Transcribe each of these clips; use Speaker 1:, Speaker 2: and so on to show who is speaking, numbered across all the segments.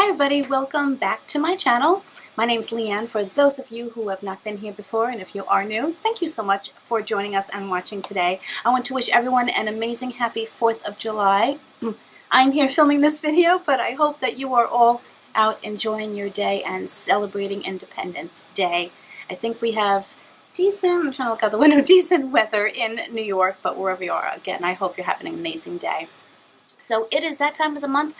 Speaker 1: Hi everybody, welcome back to my channel. My name is Leanne. For those of you who have not been here before, and if you are new, thank you so much for joining us and watching today. I want to wish everyone an amazing happy 4th of July. I'm here filming this video, but I hope that you are all out enjoying your day and celebrating Independence Day. I think we have decent, I'm trying to look out the window, decent weather in New York, but wherever you are, again, I hope you're having an amazing day. So it is that time of the month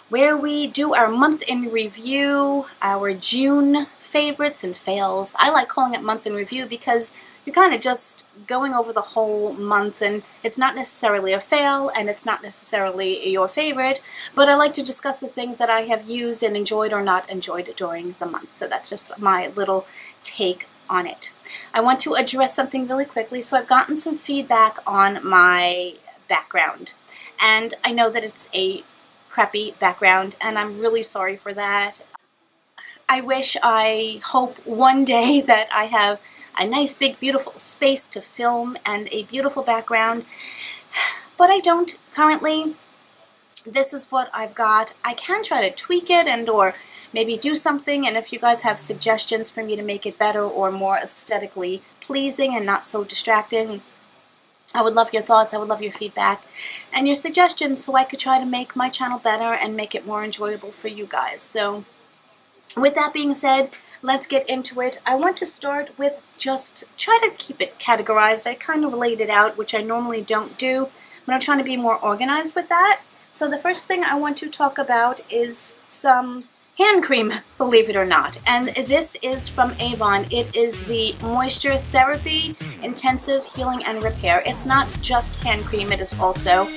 Speaker 1: where we do our month in review, our June favorites and fails. I like calling it month in review because you're kind of just going over the whole month, and it's not necessarily a fail and it's not necessarily your favorite, but I like to discuss the things that I have used and enjoyed or not enjoyed during the month. So that's just my little take on it. I want to address something really quickly. So I've gotten some feedback on my background, and I know that it's a crappy background, and I'm really sorry for that. I hope one day that I have a nice big beautiful space to film and a beautiful background, but I don't currently. This is what I've got. I can try to tweak it and or maybe do something, and if you guys have suggestions for me to make it better or more aesthetically pleasing and not so distracting, I would love your thoughts, I would love your feedback and your suggestions so I could try to make my channel better and make it more enjoyable for you guys. So with that being said, let's get into it. I want to start with just try to keep it categorized. I kind of laid it out, which I normally don't do, but I'm trying to be more organized with that. So the first thing I want to talk about is some hand cream, believe it or not, and this is from Avon. It is the Moisture Therapy Intensive Healing and Repair. It's not just hand cream, it is also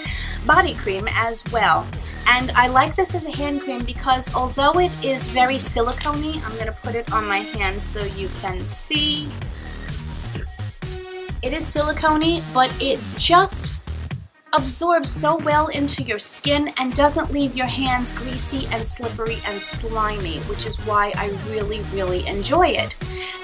Speaker 1: body cream as well. And I like this as a hand cream because although it is very silicone-y, I'm going to put it on my hand so you can see. It is silicone-y, but it just absorbs so well into your skin and doesn't leave your hands greasy and slippery and slimy, which is why I really enjoy it.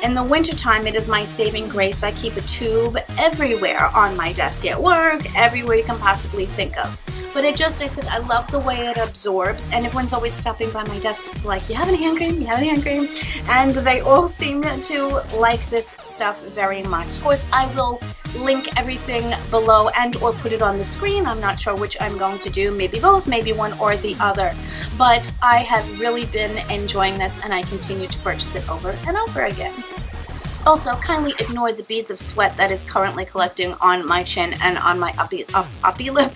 Speaker 1: In the wintertime, it is my saving grace. I keep a tube everywhere on my desk at work, everywhere you can possibly think of. But it just, I said, I love the way it absorbs, and everyone's always stopping by my desk to like, you have any hand cream? You have any hand cream? And they all seem to like this stuff very much. Of course, I will link everything below and or put it on the screen. I'm not sure which I'm going to do, maybe both, maybe one or the other. But I have really been enjoying this, and I continue to purchase it over and over again. Also, kindly ignore the beads of sweat that is currently collecting on my chin and on my uppy lip,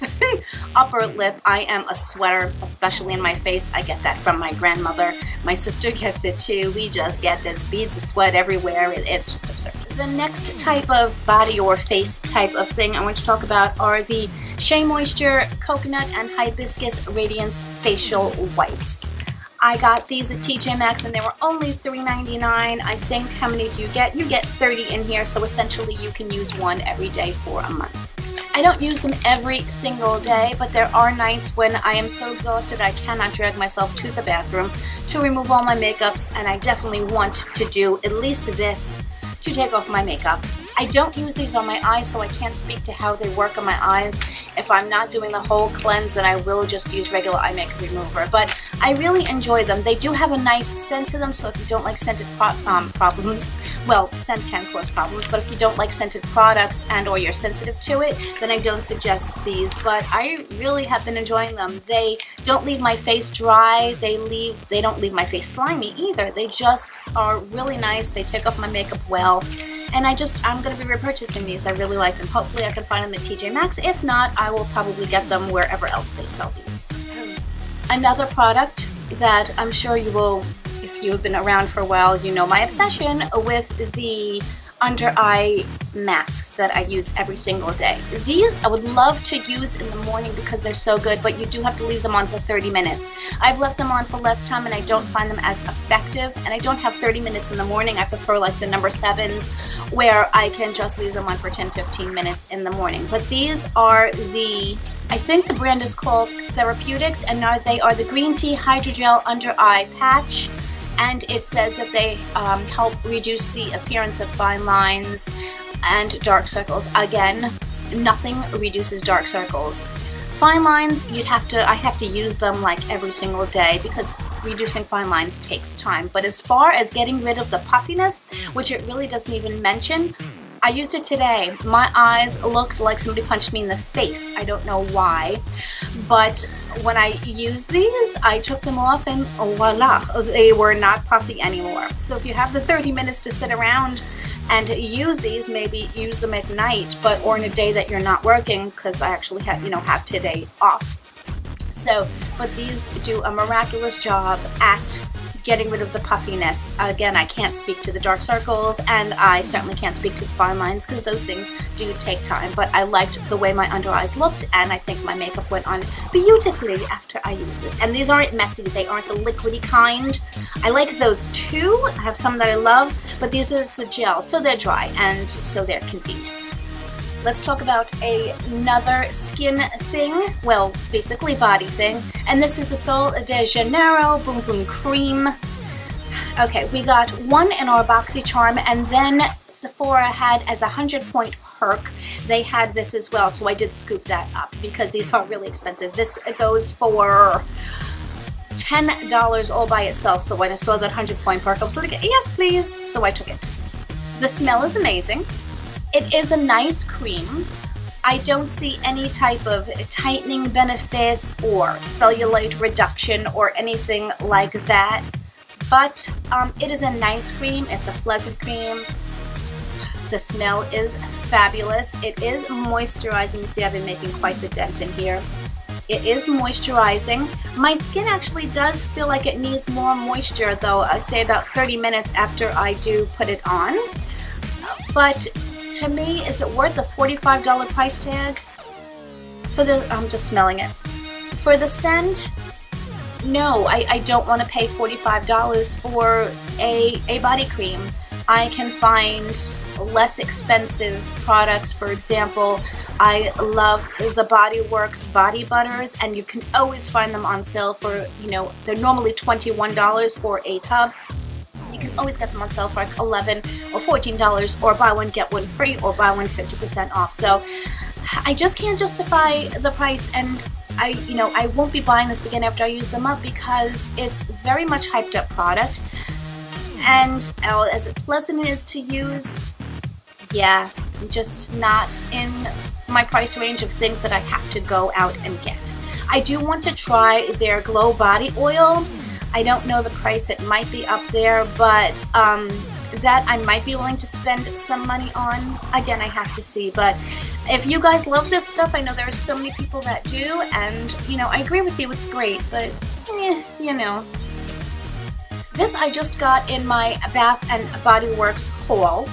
Speaker 1: upper lip. I am a sweater, especially in my face. I get that from my grandmother. My sister gets it too. We just get this beads of sweat everywhere. It's just absurd. The next type of body or face type of thing I want to talk about are the Shea Moisture Coconut and Hibiscus Radiance Facial Wipes. I got these at TJ Maxx and they were only $3.99. I think, how many do you get? You get 30 in here, so essentially you can use one every day for a month. I don't use them every single day, but there are nights when I am so exhausted I cannot drag myself to the bathroom to remove all my makeups, and I definitely want to do at least this to take off my makeup. I don't use these on my eyes, so I can't speak to how they work on my eyes. If I'm not doing the whole cleanse, then I will just use regular eye makeup remover. But I really enjoy them. They do have a nice scent to them, so if you don't like scented problems, well, scent can cause problems, but if you don't like scented products and or you're sensitive to it, then I don't suggest these. But I really have been enjoying them. They don't leave my face dry. They don't leave my face slimy either. They just are really nice. They take off my makeup well. And I'm going to be repurchasing these. I really like them. Hopefully I can find them at TJ Maxx. If not, I will probably get them wherever else they sell these. Another product that I'm sure you will, if you have been around for a while, you know my obsession with the under eye masks that I use every single day. These I would love to use in the morning because they're so good, but you do have to leave them on for 30 minutes. I've left them on for less time and I don't find them as effective, and I don't have 30 minutes in the morning. I prefer like the number 7s where I can just leave them on for 10-15 minutes in the morning. But these are I think the brand is called Therapeutics, and now they are the Green Tea Hydrogel Under Eye Patch. And it says that they help reduce the appearance of fine lines and dark circles. Again, nothing reduces dark circles fine lines, I have to use them like every single day because reducing fine lines takes time. But as far as getting rid of the puffiness, which it really doesn't even mention, I used it today. My eyes looked like somebody punched me in the face. I don't know why. But when I used these, I took them off and voila, they were not puffy anymore. So if you have the 30 minutes to sit around and use these, maybe use them at night, or in a day that you're not working, because I actually have today off. So, but these do a miraculous job at getting rid of the puffiness. Again, I can't speak to the dark circles, and I certainly can't speak to the fine lines because those things do take time. But I liked the way my under eyes looked, and I think my makeup went on beautifully after I used this. And these aren't messy. They aren't the liquidy kind. I like those too. I have some that I love, but these are the gel, so they're dry and so they're convenient. Let's talk about another skin thing, well, basically body thing, and this is the Sol de Janeiro Bum Bum Cream. Okay, we got one in our BoxyCharm, and then Sephora had as a 100-point perk, they had this as well, so I did scoop that up because these are really expensive. This goes for $10 all by itself, so when I saw that 100-point perk, I was like, yes, please, so I took it. The smell is amazing. It is a nice cream. I don't see any type of tightening benefits or cellulite reduction or anything like that, but it is a nice cream. It's a pleasant cream. The smell is fabulous. It is moisturizing. You see, I've been making quite the dent in here. It is moisturizing. My skin actually does feel like it needs more moisture, though. I say about 30 minutes after I do put it on, but to me, is it worth the $45 price tag? I'm just smelling it. For the scent, no, I don't want to pay $45 for a body cream. I can find less expensive products. For example, I love the Body Works body butters, and you can always find them on sale for, they're normally $21 for a tub. You can always get them on sale for like $11 or $14, or buy one get one free, or buy one 50% off. So I just can't justify the price, and I won't be buying this again after I use them up because it's very much hyped up product, and as pleasant it is to use, yeah, just not in my price range of things that I have to go out and get. I do want to try their Glow Body Oil. I don't know the price, it might be up there, but that I might be willing to spend some money on. Again, I have to see, but if you guys love this stuff, I know there are so many people that do, and, I agree with you, it's great, but, This I just got in my Bath and Body Works haul.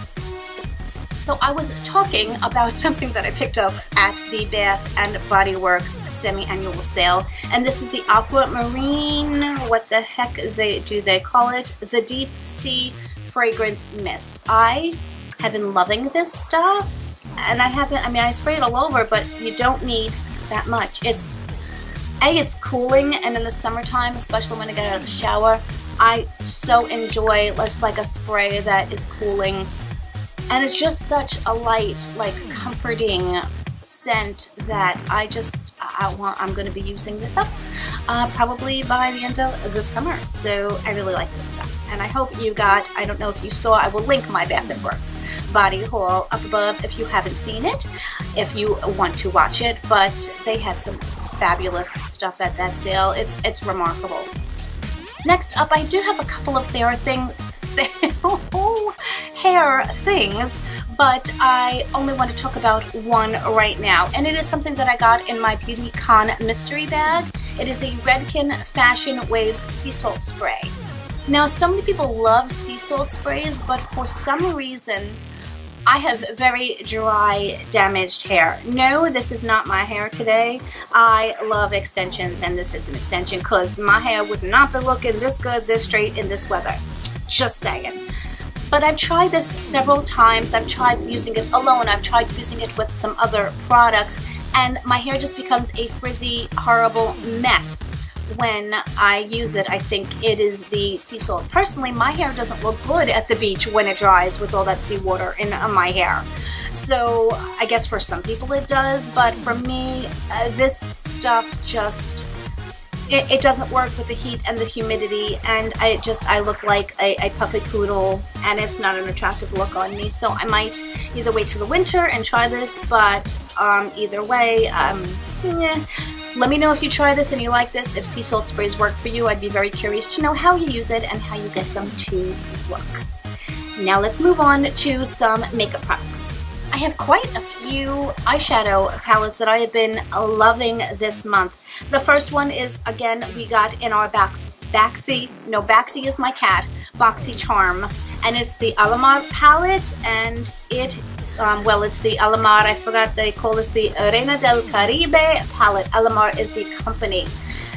Speaker 1: So I was talking about something that I picked up at the Bath and Body Works semi-annual sale, and this is the Aquamarine, what the heck do they call it? The Deep Sea Fragrance Mist. I have been loving this stuff, and I spray it all over, but you don't need that much. It's cooling, and in the summertime, especially when I get out of the shower, I so enjoy just like a spray that is cooling. And it's just such a light, comforting scent that I'm going to be using this up probably by the end of the summer. So I really like this stuff. And I hope you got, I don't know if you saw, I will link my Bath & Works body haul up above if you haven't seen it, if you want to watch it. But they had some fabulous stuff at that sale. It's remarkable. Next up, I do have a couple of hair things, but I only want to talk about one right now, and it is something that I got in my BeautyCon mystery bag. It is the Redkin Fashion Waves Sea Salt Spray. Now, so many people love sea salt sprays, but for some reason, I have very dry, damaged hair. No, this is not my hair today. I love extensions, and this is an extension because my hair would not be looking this good, this straight in this weather. Just saying. But I've tried this several times. I've tried using it alone. I've tried using it with some other products, and my hair just becomes a frizzy, horrible mess when I use it. I think it is the sea salt. Personally, my hair doesn't look good at the beach when it dries with all that seawater in my hair. So I guess for some people it does, but for me, this stuff just, it doesn't work with the heat and the humidity, and I look like a puffy poodle, and it's not an attractive look on me. So I might either wait till the winter and try this, but either way, yeah. Let me know if you try this and you like this. If sea salt sprays work for you, I'd be very curious to know how you use it and how you get them to work. Now let's move on to some makeup products. I have quite a few eyeshadow palettes that I have been loving this month. The first one is, again, we got in our Baxi is my cat, Boxy Charm, and it's the Alamar palette, and it's the Alamar, I forgot they call this the Reina del Caribe palette. Alamar is the company.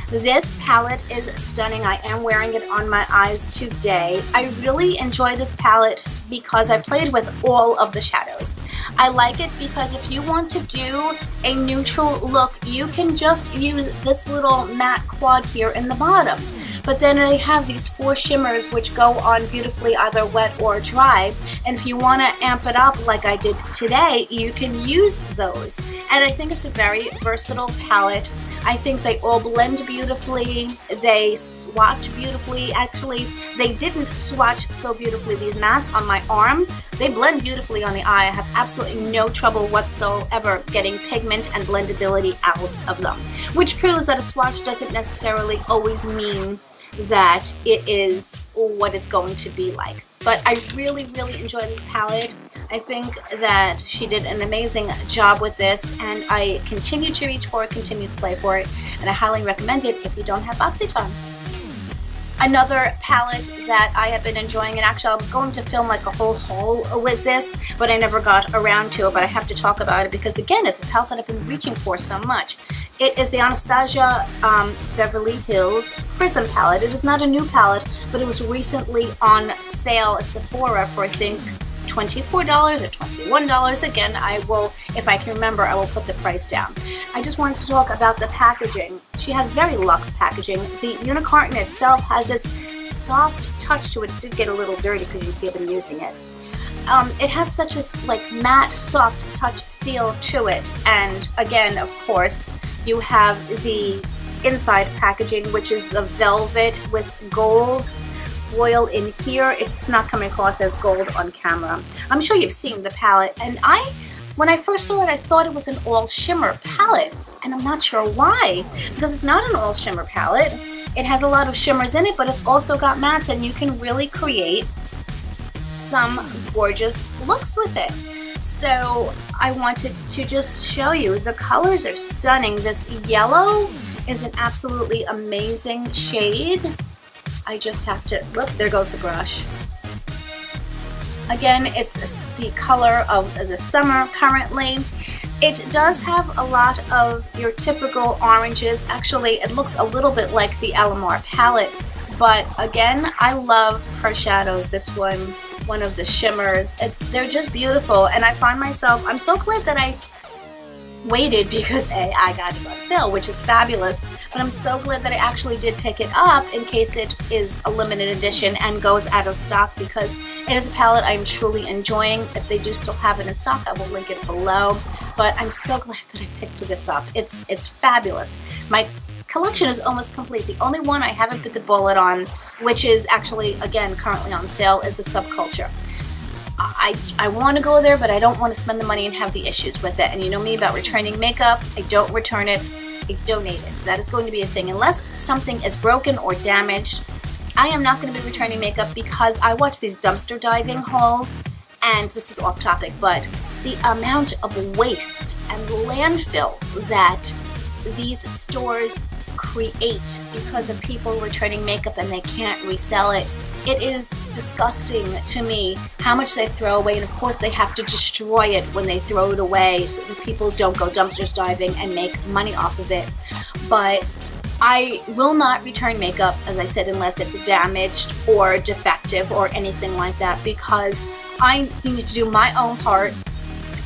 Speaker 1: This palette is stunning. I am wearing it on my eyes today. I really enjoy this palette because I played with all of the shadows. I like it because if you want to do a neutral look, you can just use this little matte quad here in the bottom. But then they have these 4 shimmers which go on beautifully either wet or dry, and if you want to amp it up like I did today, you can use those. And I think it's a very versatile palette. I think they all blend beautifully, they swatch beautifully. Actually, they didn't swatch so beautifully, these mattes on my arm. They blend beautifully on the eye. I have absolutely no trouble whatsoever getting pigment and blendability out of them, which proves that a swatch doesn't necessarily always mean that it is what it's going to be like. But I really, really enjoy this palette. I think that she did an amazing job with this, and I continue to reach for it, continue to play for it, and I highly recommend it if you don't have BoxyCharm. Another palette that I have been enjoying, and actually I was going to film like a whole haul with this, but I never got around to it, but I have to talk about it because, again, it's a palette that I've been reaching for so much. It is the Anastasia Beverly Hills Prism palette. It is not a new palette, but it was recently on sale at Sephora for, I think, $24 or $21. Again, I will, if I can remember, I will put the price down. I just wanted to talk about the packaging. She has very luxe packaging. The unicorn itself has this soft touch to it. It did get a little dirty because you can see I've been using it. It has such a like matte, soft touch feel to it. And again, of course, you have the inside packaging, which is the velvet with gold foil in here. It's not coming across as gold on camera. I'm sure you've seen the palette, and when I first saw it, I thought it was an all shimmer palette, and I'm not sure why, because it's not an all shimmer palette. It has a lot of shimmers in it, but it's also got mattes, and you can really create some gorgeous looks with it. So I wanted to just show you, the colors are stunning. This yellow is an absolutely amazing shade. I just have to, whoops, there goes the brush. Again, it's the color of the summer currently. It does have a lot of your typical oranges. Actually, it looks a little bit like the Alamar palette, but again, I love her shadows. This one of the shimmers, they're just beautiful, and I find myself, I'm so glad that I waited because I got it on sale, which is fabulous, but I'm so glad that I actually did pick it up in case it is a limited edition and goes out of stock, because it is a palette I'm truly enjoying. If they do still have it in stock, I will link it below, but I'm so glad that I picked this up. It's fabulous. My collection is almost complete. The only one I haven't bit the bullet on, which is actually, again, currently on sale, is the Subculture. I want to go there, but I don't want to spend the money and have the issues with it. And you know me about returning makeup. I don't return it. I donate it. That is going to be a thing. Unless something is broken or damaged, I am not going to be returning makeup, because I watch these dumpster diving hauls, and this is off topic, but the amount of waste and landfill that these stores create because of people returning makeup and they can't resell it. It is disgusting to me how much they throw away, and of course they have to destroy it when they throw it away so that people don't go dumpster diving and make money off of it. But I will not return makeup, as I said, unless it's damaged or defective or anything like that, because I need to do my own part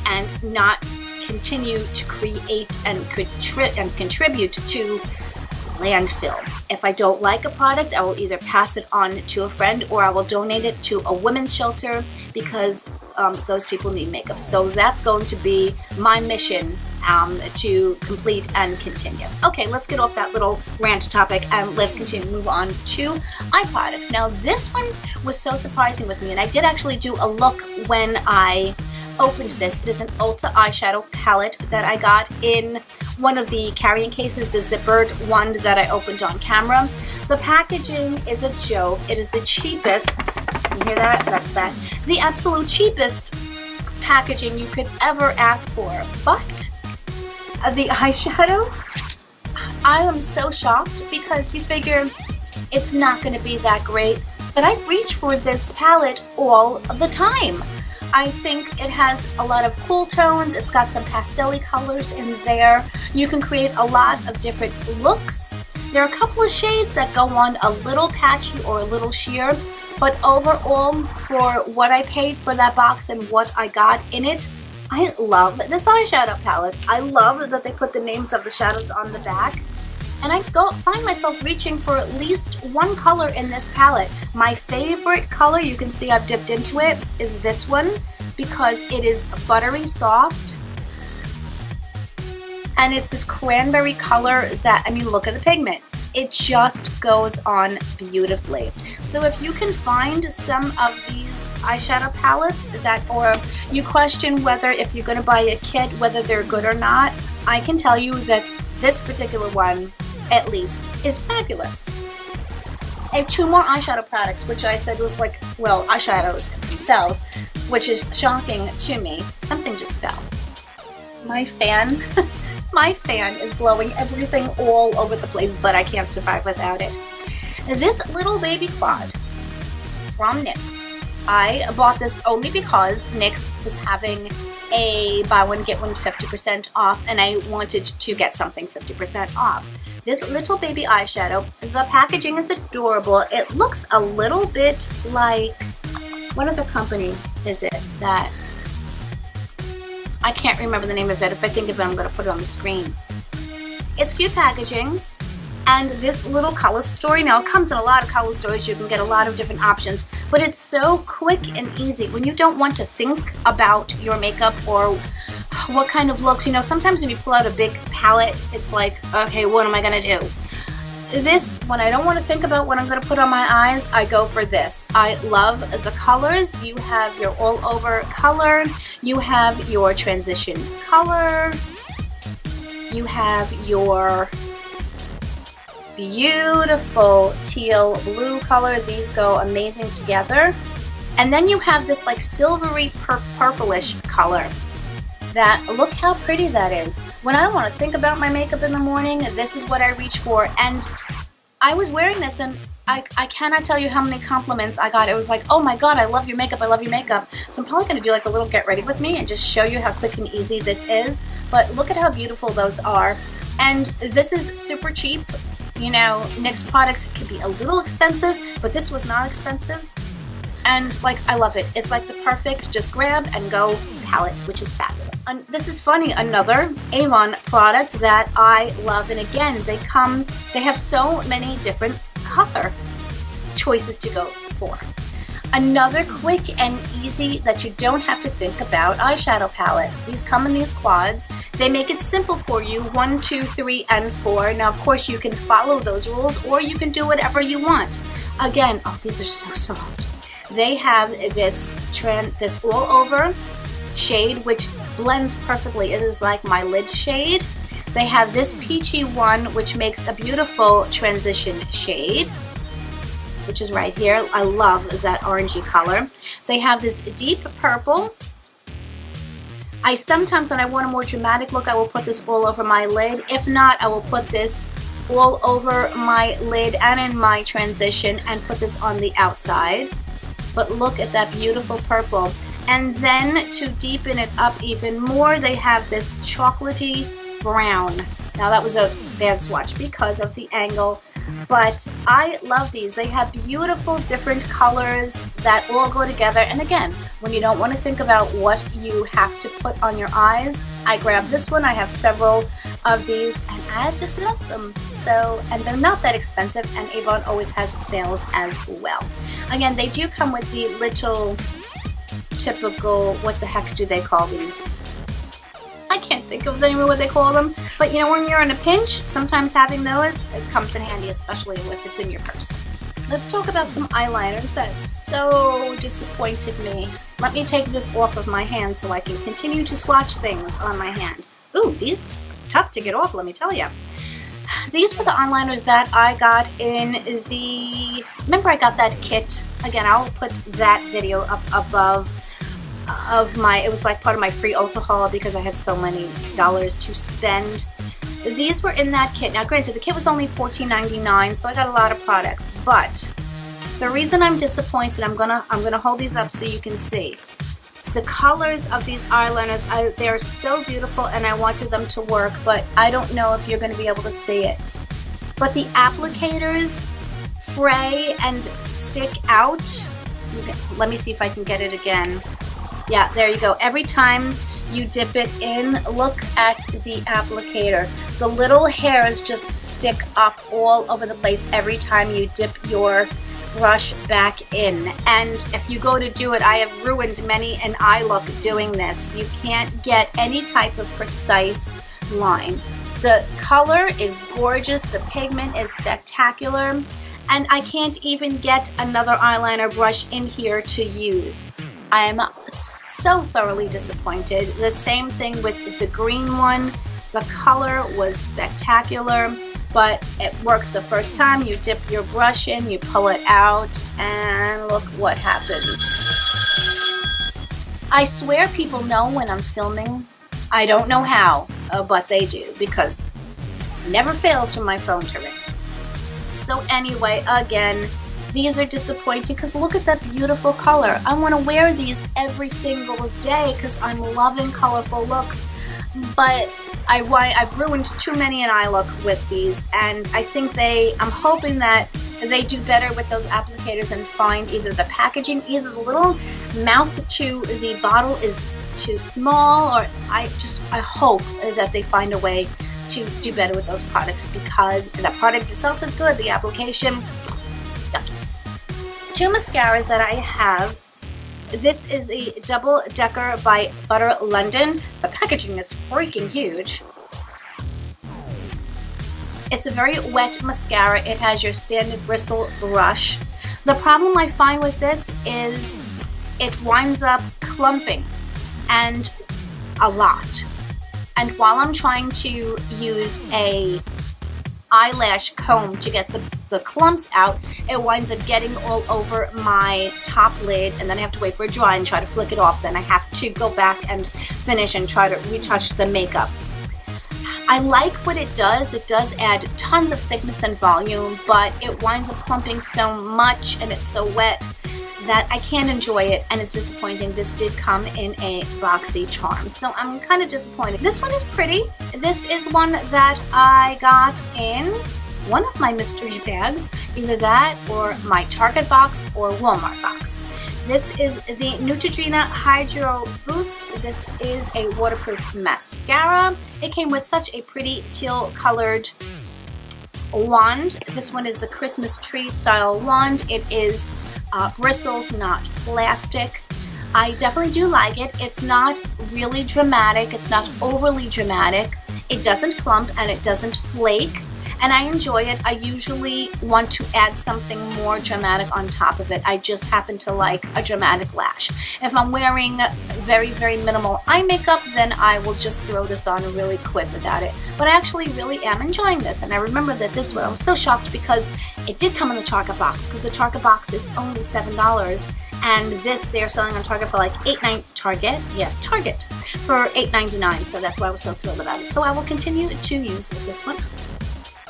Speaker 1: and not continue to create and contribute to landfill. If I don't like a product, I will either pass it on to a friend or I will donate it to a women's shelter because those people need makeup. So that's going to be my mission to complete and continue. Okay, let's get off that little rant topic and let's continue to move on to eye products. Now this one was so surprising with me, and I did actually do a look when I opened this. It is an Ulta eyeshadow palette that I got in one of the carrying cases, the zippered one that I opened on camera. The packaging is a joke. It is the cheapest, you hear that? That's that. The absolute cheapest packaging you could ever ask for. But the eyeshadows, I am so shocked because you figure it's not going to be that great, but I reach for this palette all the time. I think it has a lot of cool tones. It's got some pastel-y colors in there. You can create a lot of different looks. There are a couple of shades that go on a little patchy or a little sheer, but overall, for what I paid for that box and what I got in it, I love this eyeshadow palette. I love that they put the names of the shadows on the back. And I find myself reaching for at least one color in this palette. My favorite color, you can see I've dipped into it, is this one because it is buttery soft. And it's this cranberry color that, I mean, look at the pigment. It just goes on beautifully. So if you can find some of these eyeshadow palettes that, or you question whether if you're going to buy a kit, whether they're good or not, I can tell you that this particular one, at least, is fabulous. I have two more eyeshadow products, which I said was like, well, eyeshadows themselves, which is shocking to me. Something just fell. My fan, my fan is blowing everything all over the place, but I can't survive without it. This little baby quad from NYX. I bought this only because NYX was having a buy one get one 50% off, and I wanted to get something 50% off. This little baby eyeshadow, the packaging is adorable. It looks a little bit like, what other company is it that, I can't remember the name of it. If I think of it, I'm going to put it on the screen. It's cute packaging. And this little color story, now it comes in a lot of color stories, you can get a lot of different options, but it's so quick and easy when you don't want to think about your makeup or what kind of looks. You know, sometimes when you pull out a big palette, it's like, okay, what am I gonna do? This, when I don't want to think about what I'm gonna put on my eyes, I go for this. I love the colors. You have your all over color, you have your transition color, you have your beautiful teal blue color. These go amazing together. And then you have this like silvery purplish color. That, look how pretty that is. When I don't want to think about my makeup in the morning, this is what I reach for. And I was wearing this and I cannot tell you how many compliments I got. It was like, oh my god, I love your makeup, I love your makeup. So I'm probably going to do like a little get ready with me and just show you how quick and easy this is. But look at how beautiful those are. And this is super cheap. You know, NYX products can be a little expensive, but this was not expensive. And like, I love it. It's like the perfect just grab and go palette, which is fabulous. And this is funny, another Avon product that I love. And again, they have so many different color choices to go for. Another quick and easy that you don't have to think about eyeshadow palette. These come in these quads. They make it simple for you, 1, 2, 3, and 4. Now, of course, you can follow those rules or you can do whatever you want. Again, oh, these are so soft. They have this all over shade, which blends perfectly. It is like my lid shade. They have this peachy one, which makes a beautiful transition shade, which is right here. I love that orangey color. They have this deep purple. I sometimes, when I want a more dramatic look, I will put this all over my lid. If not, I will put this all over my lid and in my transition and put this on the outside. But look at that beautiful purple. And then to deepen it up even more, they have this chocolatey brown. Now that was a bad swatch because of the angle But I love these. They have beautiful different colors that all go together. And again, when you don't want to think about what you have to put on your eyes, I grabbed this one. I have several of these and I just love them. So, and they're not that expensive, and Avon always has sales as well. Again, they do come with the little typical, what the heck do they call these? I can't think of the name of what they call them, but you know, when you're in a pinch, sometimes having those, it comes in handy, especially if it's in your purse. Let's talk about some eyeliners that so disappointed me. Let me take this off of my hand so I can continue to swatch things on my hand. Ooh, these tough to get off, let me tell you. These were the eyeliners that I got in the, remember I got that kit? Again, I'll put that video up above of my, it was like part of my free Ulta haul because I had so many dollars to spend. These were in that kit. Now granted, the kit was only $14.99, so I got a lot of products, but the reason I'm disappointed, I'm gonna hold these up so you can see. The colors of these eyeliners, they're so beautiful and I wanted them to work, but I don't know if you're gonna be able to see it. But the applicators fray and stick out. Let me see if I can get it again. Yeah, there you go. Every time you dip it in, look at the applicator. The little hairs just stick up all over the place every time you dip your brush back in. And if you go to do it, I have ruined many an eye look doing this. You can't get any type of precise line. The color is gorgeous, the pigment is spectacular, and I can't even get another eyeliner brush in here to use. I am so thoroughly disappointed. The same thing with the green one. The color was spectacular, but it works the first time. You dip your brush in, you pull it out, and look what happens. I swear people know when I'm filming. I don't know how, but they do, because it never fails for my phone to ring. So anyway, again, these are disappointing because look at that beautiful color. I want to wear these every single day because I'm loving colorful looks, but I've ruined too many an eye look with these, and I think I'm hoping that they do better with those applicators and find either the packaging, either the little mouth to the bottle is too small, or I hope that they find a way to do better with those products, because the product itself is good, the application, yuckies. Two mascaras that I have. This is the Double Decker by Butter London. The packaging is freaking huge. It's a very wet mascara. It has your standard bristle brush. The problem I find with this is it winds up clumping, and a lot. And while I'm trying to use a eyelash comb to get the clumps out, it winds up getting all over my top lid, and then I have to wait for it to dry and try to flick it off. Then I have to go back and finish and try to retouch the makeup. I like what it does. It does add tons of thickness and volume, but it winds up clumping so much and it's so wet that I can't enjoy it, and it's disappointing. This did come in a boxy charm, so I'm kind of disappointed. This one is pretty. This is one that I got in one of my mystery bags, either that or my Target box or Walmart box. This is the Neutrogena Hydro Boost. This is a waterproof mascara. It came with such a pretty teal colored wand. This one is the Christmas tree style wand. It is bristles, not plastic. I definitely do like it. It's not really dramatic. It's not overly dramatic. It doesn't clump and it doesn't flake, and I enjoy it. I usually want to add something more dramatic on top of it. I just happen to like a dramatic lash. If I'm wearing very, very minimal eye makeup, then I will just throw this on really quick without it. But I actually really am enjoying this, and I remember that this one, I was so shocked because it did come in the Target box, because the Target box is only $7, and this they're selling on Target for like Target for $8.99, so that's why I was so thrilled about it. So I will continue to use this one.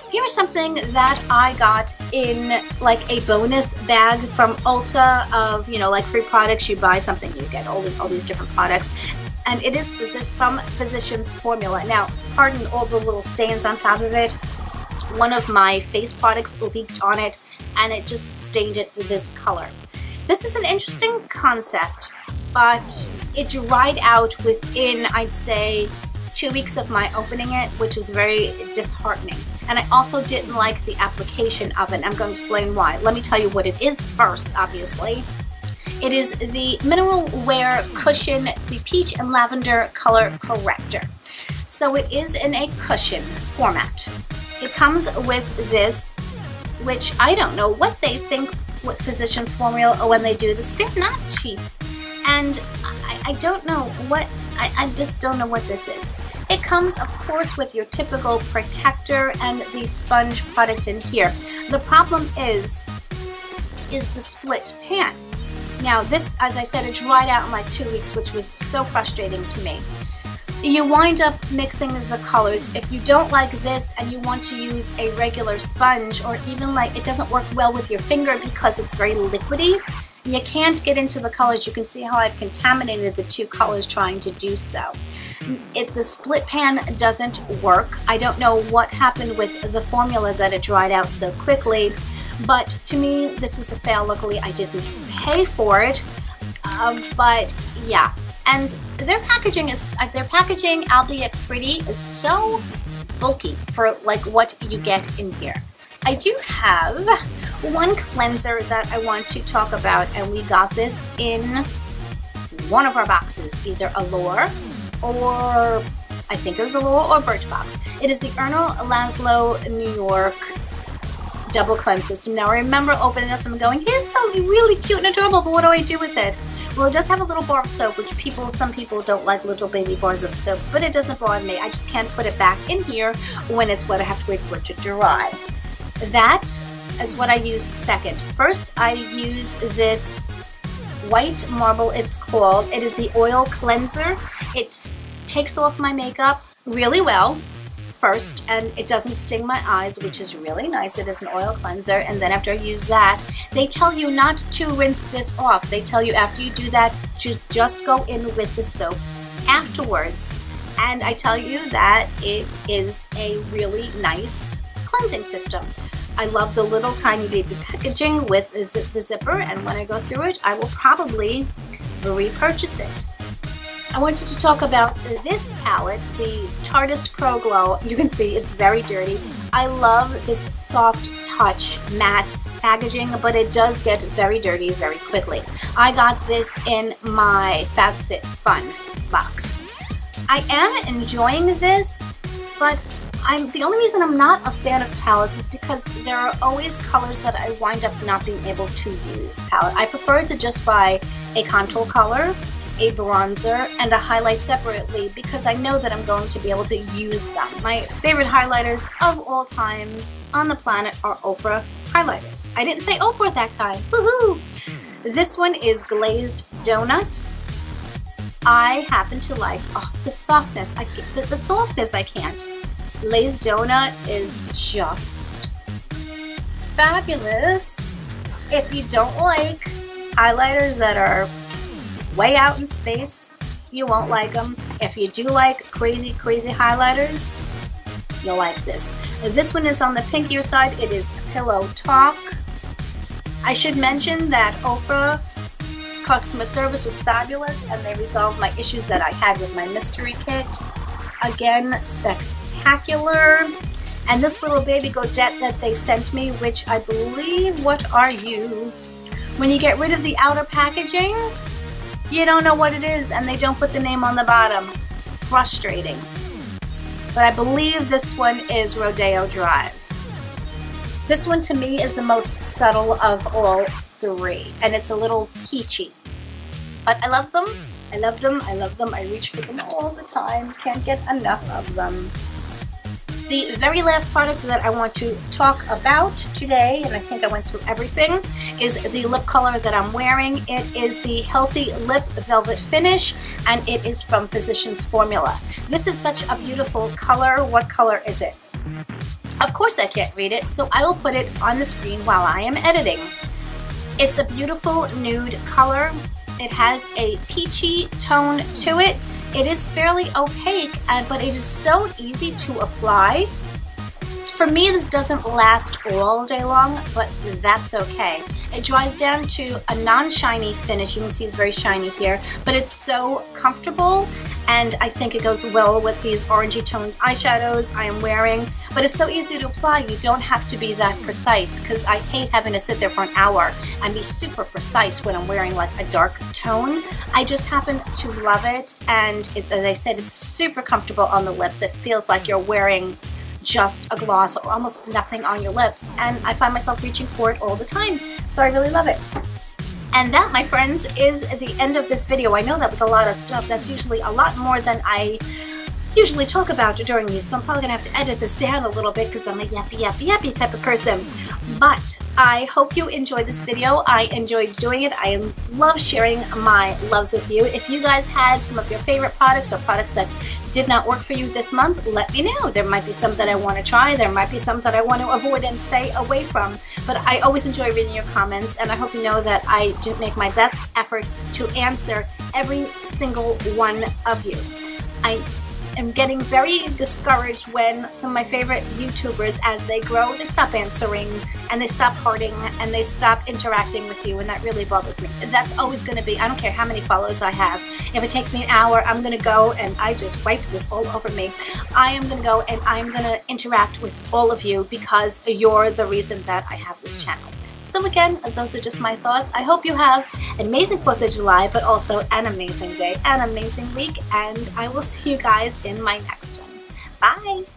Speaker 1: Here's something that I got in like a bonus bag from Ulta of, you know, like free products. You buy something, you get all these different products. And it is from Physicians Formula. Now, pardon all the little stains on top of it. one of my face products leaked on it and it just stained it this color. This is an interesting concept, but it dried out within, I'd say, 2 weeks of my opening it, which was very disheartening. And I also didn't like the application of it. I'm going to explain why. Let me tell you what it is first, obviously. It is the Mineral Wear Cushion, the Peach and Lavender Color Corrector. So it is in a cushion format. It comes with this, which I don't know what they think with Physicians Formula when they do this. They're not cheap. And I don't know what, I just don't know what this is. It comes, of course, with your typical protector and the sponge product in here. The problem is the split pan. Now this, as I said, it dried out in like 2 weeks, which was so frustrating to me. You wind up mixing the colors. If you don't like this and you want to use a regular sponge, or even like it doesn't work well with your finger because it's very liquidy, you can't get into the colors. You can see how I've contaminated the two colors trying to do so. The split pan doesn't work. I don't know what happened with the formula that it dried out so quickly, but to me this was a fail. Luckily I didn't pay for it, but yeah. And their packaging, albeit pretty, is so bulky for like what you get in here. I do have one cleanser that I want to talk about, and we got this in one of our boxes, either Allure or I think it was Allure or Birchbox. It is the Erno Lazlo New York Double Cleanse System. Now I remember opening this and going, it's so really cute and adorable, but what do I do with it? Well, it does have a little bar of soap, which some people don't like little baby bars of soap, but it doesn't bother me. I just can't put it back in here when it's wet. I have to wait for it to dry. That is what I use second. First, I use this white marble, it's called. It is the oil cleanser. It takes off my makeup really well first, and it doesn't sting my eyes, which is really nice. It is an oil cleanser, and then after I use that, they tell you not to rinse this off. They tell you after you do that to just go in with the soap afterwards, and I tell you that it is a really nice cleansing system. I love the little tiny baby packaging with the zipper, and when I go through it, I will probably repurchase it. I wanted to talk about this palette, the Tarteist Pro Glow. You can see it's very dirty. I love this soft touch matte packaging, but it does get very dirty very quickly. I got this in my FabFitFun box. I am enjoying this, but the only reason I'm not a fan of palettes is because there are always colors that I wind up not being able to use. I prefer to just buy a contour color, a bronzer, and a highlight separately because I know that I'm going to be able to use them. My favorite highlighters of all time on the planet are Ofra highlighters. I didn't say Oprah that time. Woohoo! This one is Glazed Donut. I happen to like the softness. The softness I can't. Glazed Donut is just fabulous. If you don't like highlighters that are way out in space, you won't like them. If you do like crazy highlighters, you'll like this. This one is on the pinkier side. It is Pillow Talk. I should mention that Ofra's customer service was fabulous, and they resolved my issues that I had with my mystery kit. Again, spectacular. And this little baby godette that they sent me, which I believe, what are you? When you get rid of the outer packaging, you don't know what it is, and they don't put the name on the bottom. Frustrating. But I believe this one is Rodeo Drive. This one to me is the most subtle of all three, and it's a little peachy. But I love them. I love them. I love them. I reach for them all the time. Can't get enough of them. The very last product that I want to talk about today, and I think I went through everything, is the lip color that I'm wearing. It is the Healthy Lip Velvet Finish, and it is from Physicians Formula. This is such a beautiful color. What color is it? Of course I can't read it, so I will put it on the screen while I am editing. It's a beautiful nude color. It has a peachy tone to it. It is fairly opaque, but it is so easy to apply. For me, this doesn't last all day long, but that's okay. It dries down to a non-shiny finish. You can see it's very shiny here, but it's so comfortable, and I think it goes well with these orangey tones eyeshadows I am wearing. But it's so easy to apply. You don't have to be that precise, because I hate having to sit there for an hour and be super precise when I'm wearing like a dark tone. I just happen to love it, and it's, as I said, it's super comfortable on the lips. It feels like you're wearing just a gloss or almost nothing on your lips, and I find myself reaching for it all the time, so I really love it. And that, my friends, is the end of this video. I know that was a lot of stuff. That's usually a lot more than I usually talk about during these, so I'm probably gonna have to edit this down a little bit because I'm a yappy type of person. But I hope you enjoyed this video. I enjoyed doing it. I love sharing my loves with you. If you guys had some of your favorite products or products that did not work for you this month, let me know. There might be some that I want to try. There might be some that I want to avoid and stay away from. But I always enjoy reading your comments, and I hope you know that I do make my best effort to answer every single one of you. I am getting very discouraged when some of my favorite YouTubers, as they grow, they stop answering and they stop hearting and they stop interacting with you, and that really bothers me. That's always going to be, I don't care how many followers I have. If it takes me an hour, I'm going to go and I just wiped this all over me. I am going to go and I'm going to interact with all of you because you're the reason that I have this channel. So again, those are just my thoughts. I hope you have an amazing 4th of July, but also an amazing day, an amazing week, and I will see you guys in my next one. Bye!